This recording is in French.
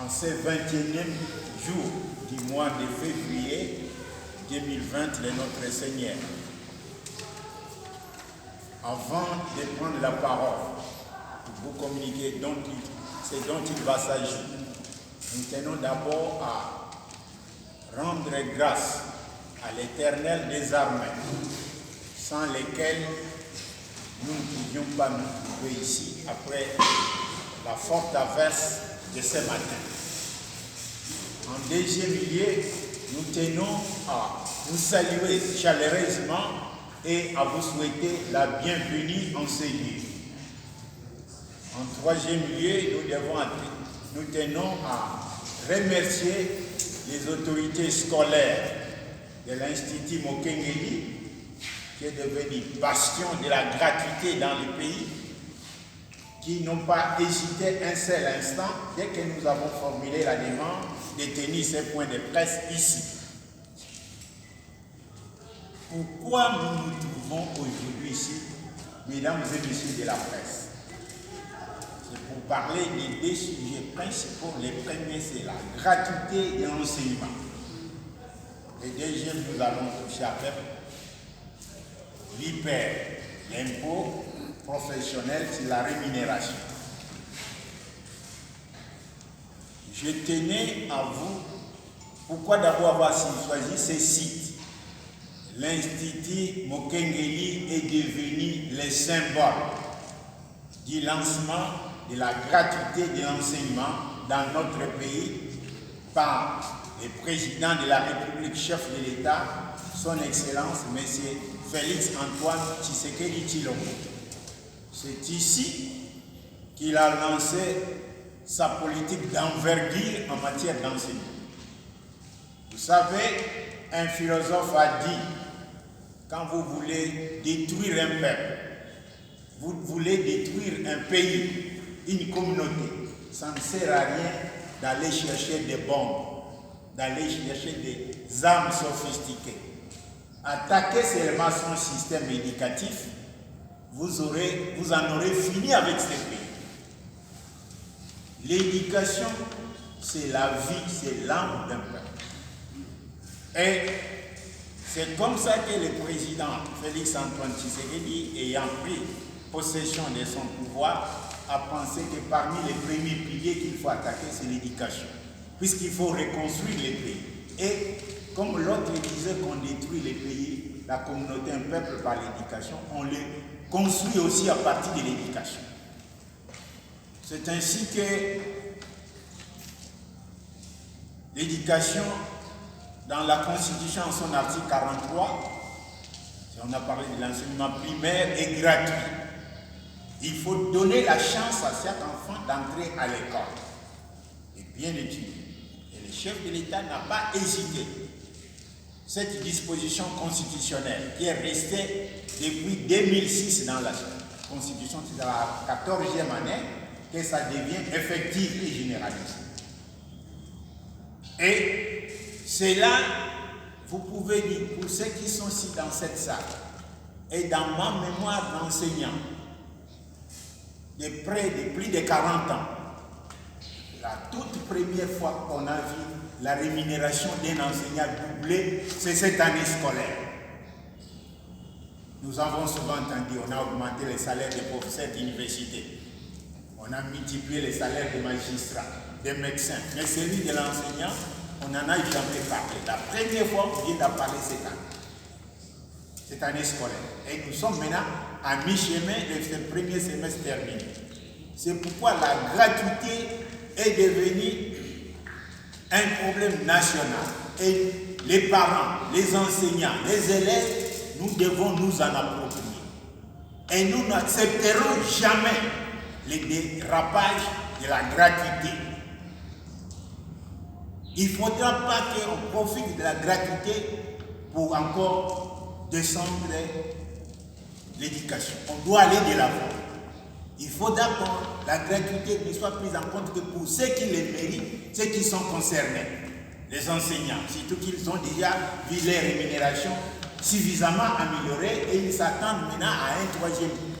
en ce 21e jour du mois de février 2020 de notre Seigneur. Avant de prendre la parole, pour vous communiquer ce dont il va s'agir, nous tenons d'abord à rendre grâce à l'Éternel des armées, sans lesquels nous ne pouvions pas nous trouver ici après la forte averse de ce matin. En deuxième lieu, nous tenons à vous saluer chaleureusement et à vous souhaiter la bienvenue en ce lieu. En troisième lieu, nous tenons à remercier les autorités scolaires de l'Institut Mokengeli, qui est devenu bastion de la gratuité dans le pays, qui n'ont pas hésité un seul instant, dès que nous avons formulé la demande, de tenir ces points de presse ici. Pourquoi nous nous trouvons aujourd'hui ici, mesdames et messieurs de la presse? C'est pour parler des deux sujets principaux. Le premier, c'est la gratuité de l'enseignement. Le deuxième, nous allons toucher à l'IPER, l'impôt professionnel sur la rémunération. Je tenais à vous, pourquoi d'abord avoir choisi ces sites? L'Institut Mokengeli est devenu le symbole du lancement de la gratuité de l'enseignement dans notre pays par le président de la République, chef de l'État, son Excellence, M. Félix Antoine Tshisekedi Tshilombo. C'est ici qu'il a lancé sa politique d'envergure en matière d'enseignement. Vous savez, un philosophe a dit, quand vous voulez détruire un peuple, vous voulez détruire un pays, une communauté, ça ne sert à rien d'aller chercher des bombes, d'aller chercher des armes sophistiquées. Attaquez seulement son système éducatif, vous en aurez fini avec ce pays. L'éducation, c'est la vie, c'est l'âme d'un peuple. Et c'est comme ça que le président Félix Antoine Tshisekedi, ayant pris possession de son pouvoir, a pensé que parmi les premiers piliers qu'il faut attaquer, c'est l'éducation, puisqu'il faut reconstruire les pays. Et comme l'autre disait qu'on détruit les pays, la communauté, un peuple par l'éducation, on les construit aussi à partir de l'éducation. C'est ainsi que l'éducation, dans la Constitution, en son article 43, si on a parlé de l'enseignement primaire, est gratuit. Il faut donner la chance à chaque enfant d'entrer à l'école et bien étudier. Et le chef de l'État n'a pas hésité. Cette disposition constitutionnelle qui est restée depuis 2006 dans la Constitution, c'est dans la 14e année que ça devient effectif et généralisé. Et c'est là, vous pouvez dire, pour ceux qui sont ici dans cette salle, et dans ma mémoire d'enseignant, de plus de 40 ans, la toute première fois qu'on a vu la rémunération d'un enseignant doublée, c'est cette année scolaire. Nous avons souvent entendu, on a augmenté les salaires des professeurs d'université, on a multiplié les salaires des magistrats, des médecins, mais celui de l'enseignant, on n'en a jamais parlé. La première fois, on vient d'en parler cette année scolaire. Et nous sommes maintenant à mi-chemin de ce premier semestre terminé. C'est pourquoi la gratuité est devenue un problème national. Et les parents, les enseignants, les élèves, nous devons nous en approprier. Et nous n'accepterons jamais les dérapages de la gratuité. Il ne faudra pas qu'on profite de la gratuité pour encore descendre l'éducation. On doit aller de l'avant. Il faudra que la gratuité ne soit prise en compte que pour ceux qui les méritent, ceux qui sont concernés, les enseignants, surtout qu'ils ont déjà vu les rémunérations suffisamment améliorées et ils s'attendent maintenant à un troisième